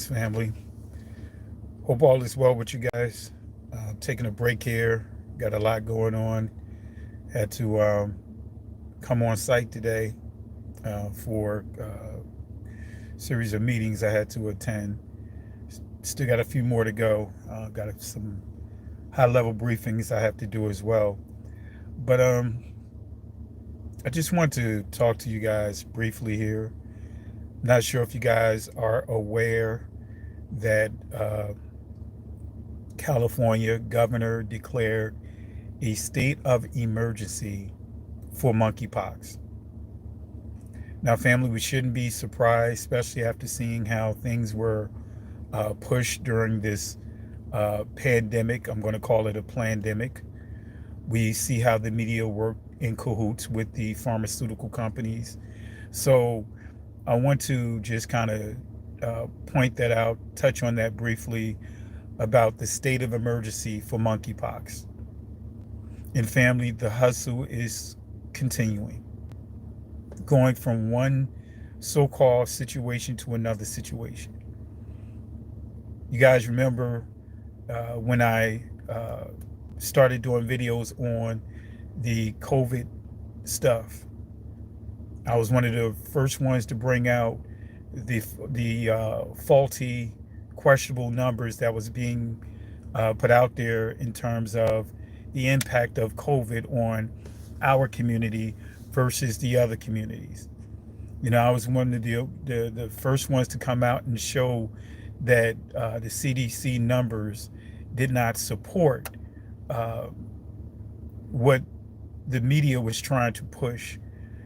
family. Hope all is well with you guys. Taking a break here. Got a lot going on. Had to come on site today for a series of meetings I had to attend. Still got a few more to go. Got some high level briefings I have to do as well. But I just want to talk to you guys briefly here. Not sure if you guys are aware that California governor declared a state of emergency for monkeypox. Now, family, we shouldn't be surprised, especially after seeing how things were pushed during this pandemic. I'm going to call it a pandemic. We see how the media work in cahoots with the pharmaceutical companies. So I want to just kind of point that out, touch on that briefly about the state of emergency for monkeypox. In family, the hustle is continuing, going from one so-called situation to another situation. You guys remember when I started doing videos on the COVID stuff? I was one of the first ones to bring out the faulty, questionable numbers that was being put out there in terms of the impact of COVID on our community versus the other communities. You know, I was one of the first ones to come out and show that the CDC numbers did not support what the media was trying to push.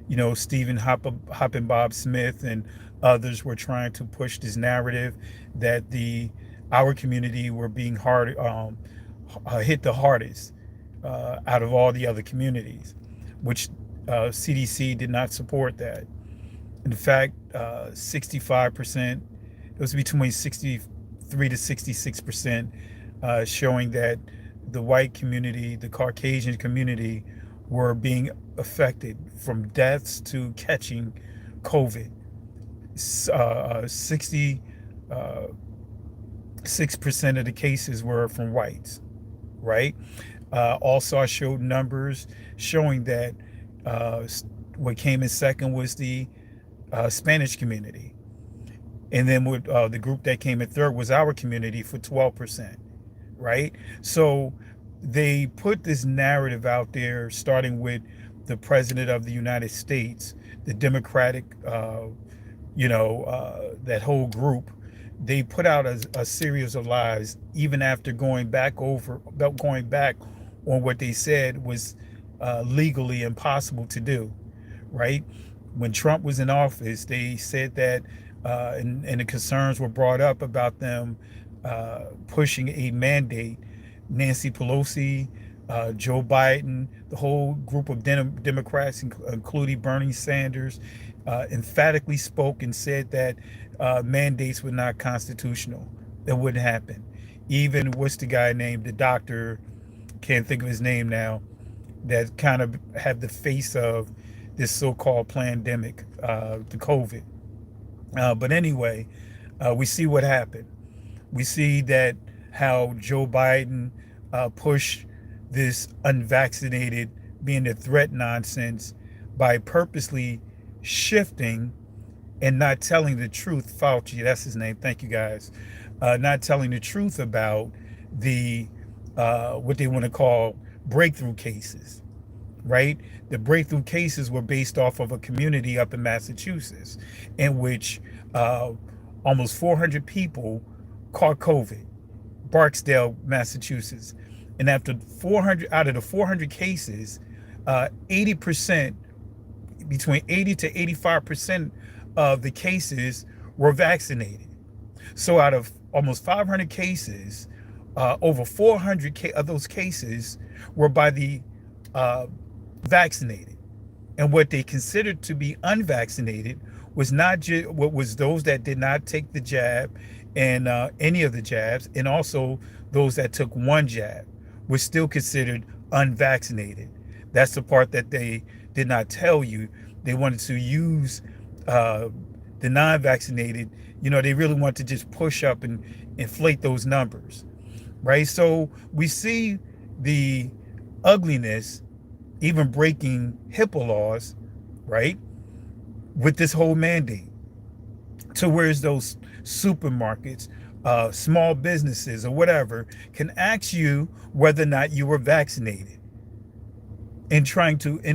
You know, Stephen Hoppin Bob Smith and others were trying to push this narrative that our community were being hit the hardest out of all the other communities, which CDC did not support that. In fact, 65%, it was between 63 to 66%, showing that the white community, the Caucasian community, were being affected from deaths to catching COVID. 66% of the cases were from whites, right? Also, I showed numbers showing that what came in second was the Spanish community. And then the group that came in third was our community for 12%, right? So they put this narrative out there, starting with the president of the United States, the Democratic, that whole group. They put out a series of lies, even after going back on what they said was legally impossible to do, right? When Trump was in office, they said that, and the concerns were brought up about them pushing a mandate. Nancy Pelosi, Joe Biden, the whole group of Democrats, including Bernie Sanders, emphatically spoke and said that mandates were not constitutional. That wouldn't happen. Even what's the guy named, the doctor, can't think of his name now, that kind of had the face of this so-called pandemic, the COVID. But anyway, we see what happened. We see that how Joe Biden pushed this unvaccinated being a threat nonsense by purposely shifting and not telling the truth. Fauci, that's his name. Thank you, guys. Not telling the truth about the what they want to call breakthrough cases, right? The breakthrough cases were based off of a community up in Massachusetts in which almost 400 people caught COVID, Barksdale, Massachusetts. And after 400 out of the 400 cases, 80%, between 80 to 85% of the cases were vaccinated. So out of almost 500 cases, over 400 of those cases were by the vaccinated. And what they considered to be unvaccinated was not just what was those that did not take the jab and any of the jabs, and also those that took one jab were still considered unvaccinated. That's the part that they did not tell you. They wanted to use the non-vaccinated, They really want to just push up and inflate those numbers, right? So we see the ugliness, even breaking HIPAA laws, right? With this whole mandate, to whereas those supermarkets, small businesses, or whatever, can ask you whether or not you were vaccinated, and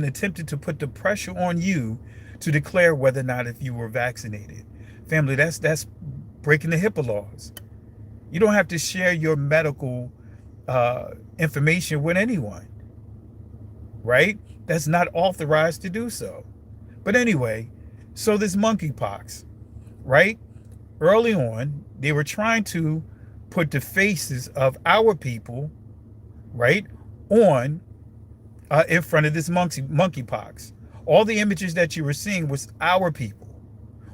attempted to put the pressure on you to declare whether or not if you were vaccinated. Family, that's breaking the HIPAA laws. You don't have to share your medical information with anyone, right? That's not authorized to do so. But anyway, so this monkeypox, right? Early on, they were trying to put the faces of our people, right, on in front of this monkeypox. All the images that you were seeing was our people,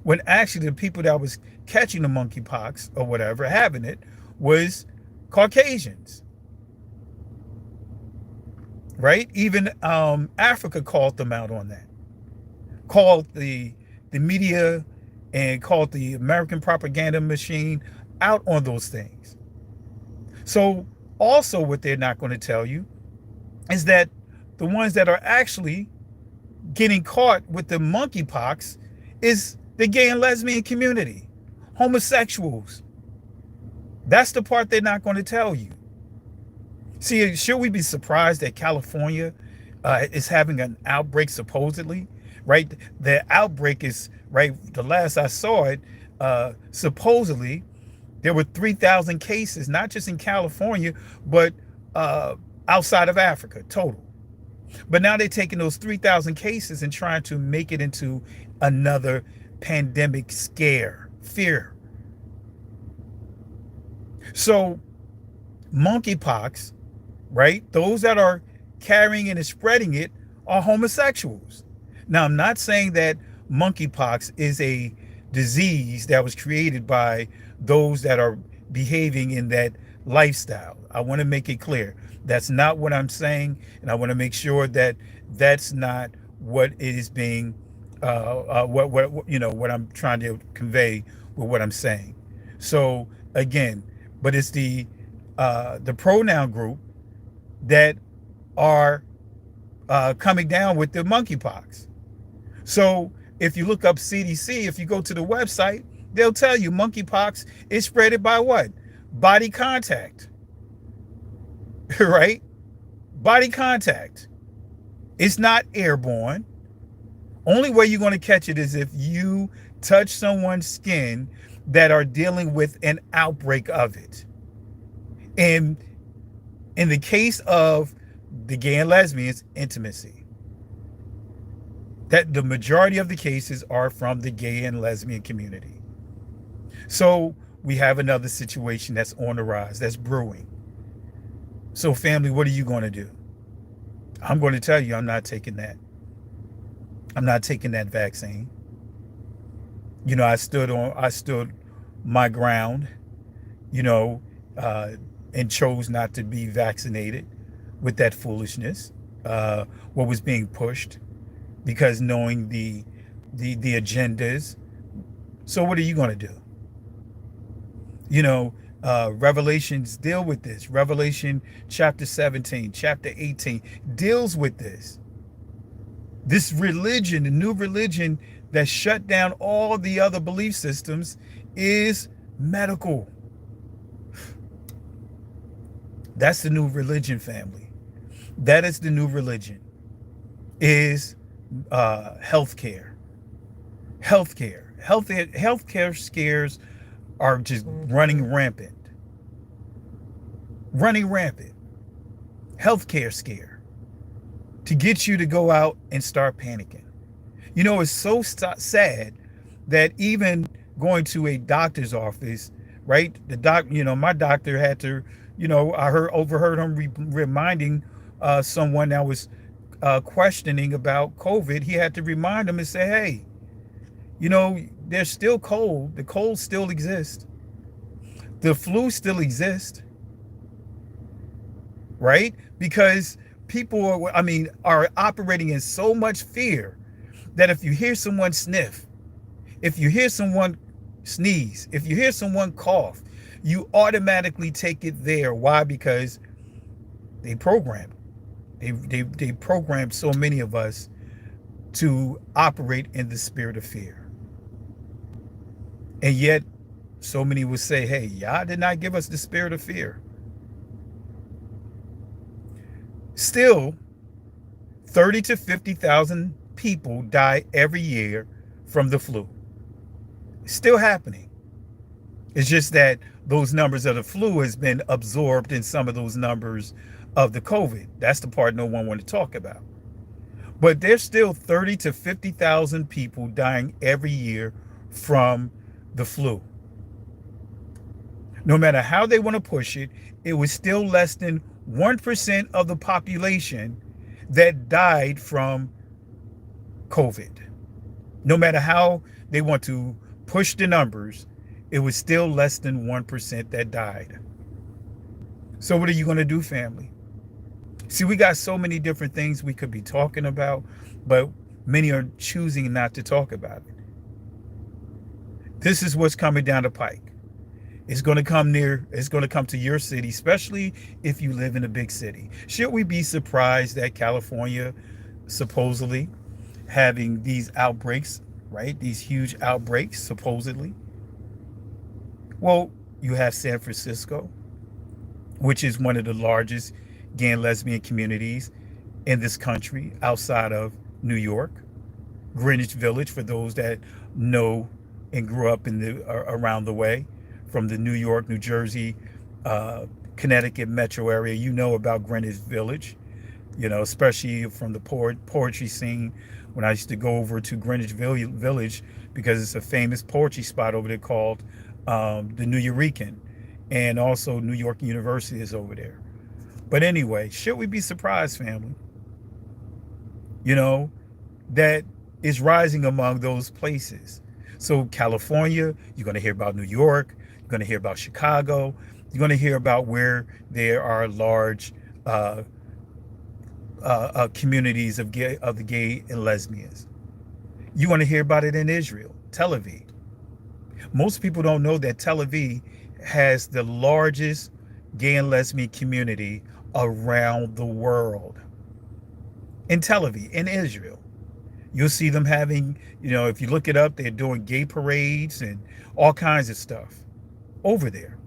when actually the people that was catching the monkeypox or whatever, having it, was Caucasians, right? Even Africa called them out on that, called the media and called the American propaganda machine out on those things. So also what they're not going to tell you is that the ones that are actually getting caught with the monkeypox is the gay and lesbian community, homosexuals. That's the part they're not going to tell you. See, should we be surprised that California is having an outbreak supposedly, right? The outbreak is, right, the last I saw it, supposedly there were 3,000 cases, not just in California, but outside of Africa, total. But now they're taking those 3,000 cases and trying to make it into another pandemic scare, fear. So monkeypox, right? Those that are carrying and spreading it are homosexuals. Now, I'm not saying that monkeypox is a disease that was created by those that are behaving in that lifestyle. I want to make it clear. That's not what I'm saying. And I want to make sure that that's not what is being, what I'm trying to convey with what I'm saying. So again, but it's the pronoun group that are coming down with the monkeypox. So if you look up CDC, if you go to the website, they'll tell you monkeypox is spreaded by what? Body contact, right? Body contact. It's not airborne. Only way you're going to catch it is if you touch someone's skin that are dealing with an outbreak of it. And in the case of the gay and lesbians, intimacy. That the majority of the cases are from the gay and lesbian community. So we have another situation that's on the rise, that's brewing. So family, what are you going to do? I'm going to tell you, I'm not taking that. I'm not taking that vaccine. I stood my ground, and chose not to be vaccinated with that foolishness, what was being pushed, because knowing the agendas. So what are you going to do? Revelations deal with this. Revelation chapter 17, chapter 18 deals with this. This religion, the new religion that shut down all the other belief systems, is medical. That's the new religion, family. That is the new religion, is healthcare. Healthcare scares are just running rampant. Healthcare scare to get you to go out and start panicking. It's so sad that even going to a doctor's office, right? My doctor had to, I overheard him reminding someone that was questioning about COVID. He had to remind them and say, hey, there's still cold. The cold still exists. The flu still exists, right? Because people are operating in so much fear that if you hear someone sniff, if you hear someone sneeze, if you hear someone cough, you automatically take it there. Why? Because they programmed. They programmed so many of us to operate in the spirit of fear. And yet, so many would say, hey, Yah did not give us the spirit of fear. Still, 30 to 50,000 people die every year from the flu. It's still happening. It's just that those numbers of the flu has been absorbed in some of those numbers of the COVID. That's the part no one want to talk about. But there's still 30 to 50,000 people dying every year from the flu. No matter how they want to push it, it was still less than 1% of the population that died from COVID. No matter how they want to push the numbers, it was still less than 1% that died. So what are you going to do, family? See, we got so many different things we could be talking about, but many are choosing not to talk about it. This is what's coming down the pike. It's going to come to your city, especially if you live in a big city. Should we be surprised that California supposedly having these outbreaks, right? These huge outbreaks, supposedly. Well, you have San Francisco, which is one of the largest gay and lesbian communities in this country outside of New York. Greenwich Village, for those that know and grew up in the around the way from the New York, New Jersey, Connecticut metro area, you know about Greenwich Village, you know, especially from the poetry scene. When I used to go over to Greenwich Village, because it's a famous poetry spot over there called the New Eurekan, and also New York University is over there. But anyway, should we be surprised, family? You know, that is rising among those places. So California, you're going to hear about New York, you're going to hear about Chicago, you're going to hear about where there are large communities of the gay and lesbians. You want to hear about it in Israel, Tel Aviv. Most people don't know that Tel Aviv has the largest gay and lesbian community around the world. In Tel Aviv, in Israel. You'll see them having, you know, if you look it up, they're doing gay parades and all kinds of stuff over there.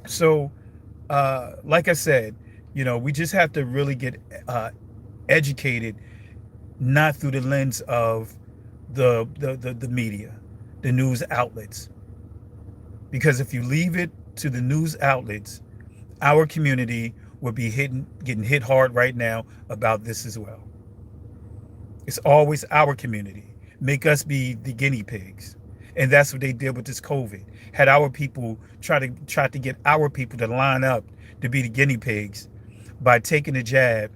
So, like I said, you know, we just have to really get educated, not through the lens of the media, the news outlets. Because if you leave it to the news outlets, our community will be getting hit hard right now about this as well. It's always our community. Make us be the guinea pigs. And that's what they did with this COVID. Had our people try to get our people to line up to be the guinea pigs by taking the jab.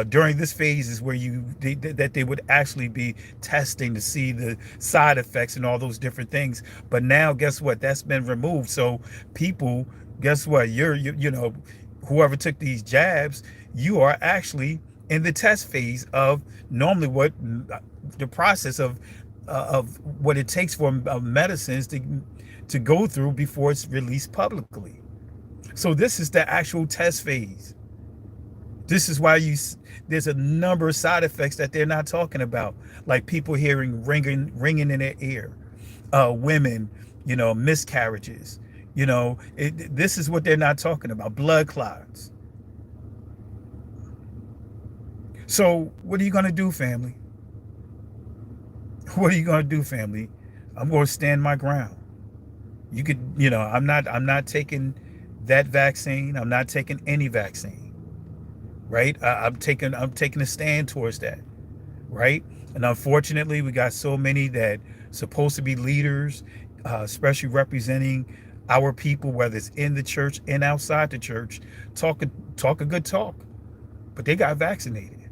During this phase is where that they would actually be testing to see the side effects and all those different things. But now, guess what? That's been removed. So people, guess what? You know, whoever took these jabs, you are actually in the test phase of normally what the process of what it takes for medicines to go through before it's released publicly. So this is the actual test phase. This is why there's a number of side effects that they're not talking about, like people hearing ringing in their ear, women, you know, miscarriages. You know, this is what they're not talking about, blood clots. So what are you going to do, family? What are you going to do, family? I'm going to stand my ground. You could, you know, I'm not taking that vaccine. I'm not taking any vaccine. Right? I'm taking a stand towards that. Right? And unfortunately, we got so many that supposed to be leaders, especially representing our people, whether it's in the church and outside the church, talk a good talk, but they got vaccinated.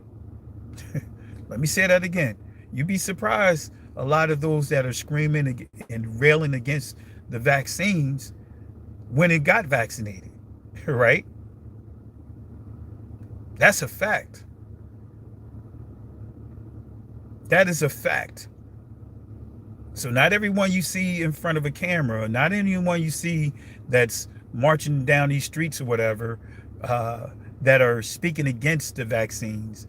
Let me say that again. You'd be surprised, a lot of those that are screaming and railing against the vaccines when it got vaccinated, right? That's a fact. That is a fact. So not everyone you see in front of a camera, not anyone you see that's marching down these streets or whatever, uh, that are speaking against the vaccines,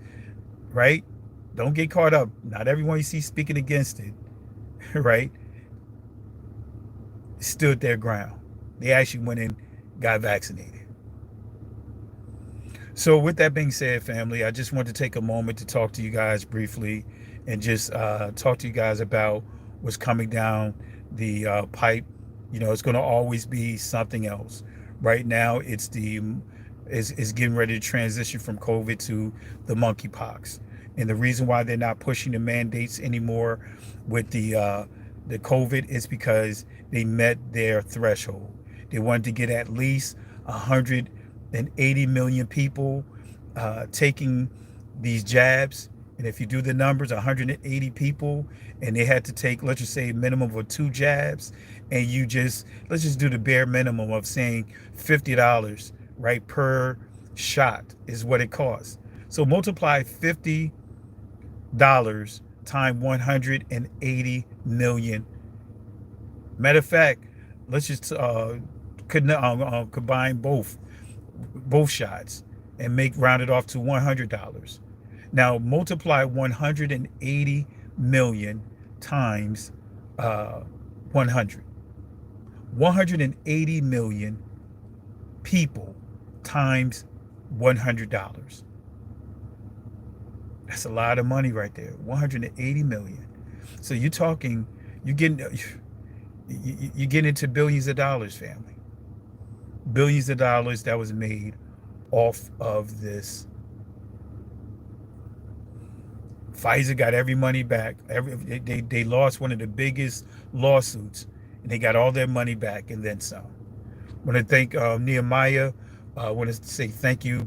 right? Don't get caught up. Not everyone you see speaking against it, right, stood their ground. They actually went and got vaccinated. So, with that being said, family, I just want to take a moment to talk to you guys briefly and just talk to you guys about what's coming down the pipe. You know, it's going to always be something else. Right now, it's getting ready to transition from COVID to the monkeypox, and the reason why they're not pushing the mandates anymore with the COVID is because they met their threshold. They wanted to get at least 180 million people taking these jabs. And if you do the numbers, 180 people, and they had to take, let's just say, a minimum of 2 jabs, and let's just do the bare minimum of saying $50, right, per shot is what it costs. So multiply $50 times 180 million. Matter of fact, let's just combine both shots and round it off to $100. Now multiply 180 million times 100. 180 million people times $100. That's a lot of money right there. 180 million. So you're talking, you're getting into billions of dollars, family. Billions of dollars that was made off of this. Pfizer got every money back. They lost one of the biggest lawsuits, and they got all their money back and then some. I want to thank Nehemiah. I want to say thank you,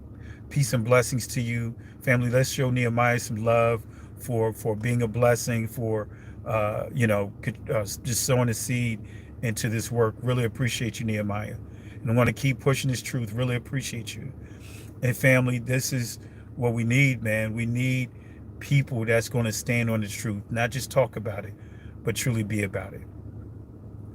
peace and blessings to you, family. Let's show Nehemiah some love for being a blessing, for just sowing a seed into this work. Really appreciate you, Nehemiah, and I want to keep pushing this truth. Really appreciate you. And family, this is what we need, man. We need people that's going to stand on the truth, not just talk about it, but truly be about it.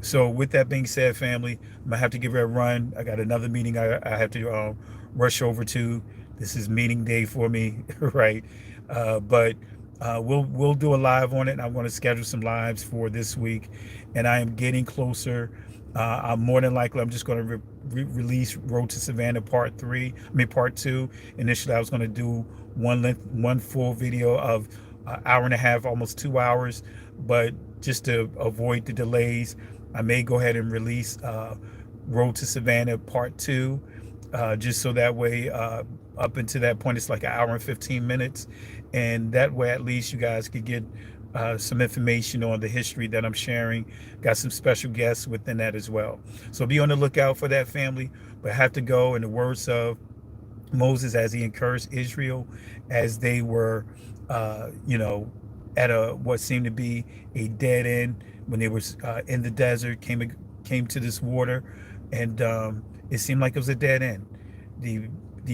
So with that being said, family, I'm gonna have to give it a run. I got another meeting I have to rush over to. This is meeting day for me, right? But we'll do a live on it. I'm going to schedule some lives for this week, and I am getting closer. I'm more than likely I'm just going to release Road to Savannah Part 2. Initially, I was going to do one full video of an hour and a half, almost 2 hours, but just to avoid the delays, I may go ahead and release Road to Savannah Part 2, just so that way up until that point it's like an hour and 15 minutes, and that way at least you guys could get some information on the history that I'm sharing. Got some special guests within that as well, so be on the lookout for that, family. But I have to go. In the words of Moses, as he encouraged Israel as they were at what seemed to be a dead end, when they were in the desert, came to this water, and it seemed like it was a dead end. The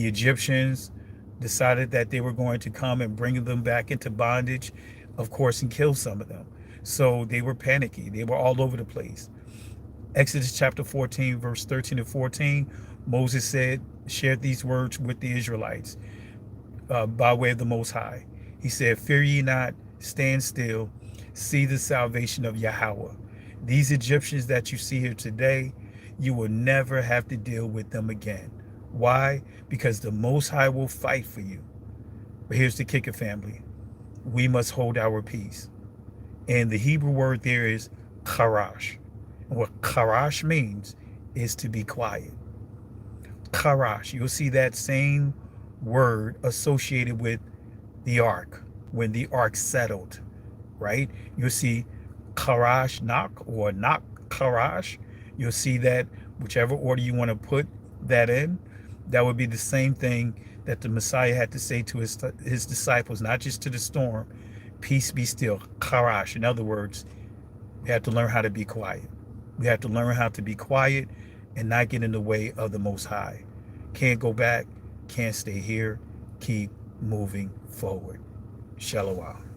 Egyptians decided that they were going to come and bring them back into bondage, of course, and kill some of them. So they were panicky. They were all over the place. Exodus chapter 14, verse 13 and 14, Moses shared these words with the Israelites by way of the Most High. He said, "Fear ye not, stand still, see the salvation of Yahweh. These Egyptians that you see here today, you will never have to deal with them again." Why? Because the Most High will fight for you. But here's the kicker, family. We must hold our peace. And the Hebrew word there is charash. And what charash means is to be quiet. Charash. You'll see that same word associated with the ark, when the ark settled, right? You'll see charash nak or nak charash. You'll see that whichever order you want to put that in, that would be the same thing that the Messiah had to say to his disciples, not just to the storm. Peace be still. Charash. In other words, we have to learn how to be quiet. We have to learn how to be quiet and not get in the way of the Most High. Can't go back. Can't stay here. Keep moving forward. Shalom.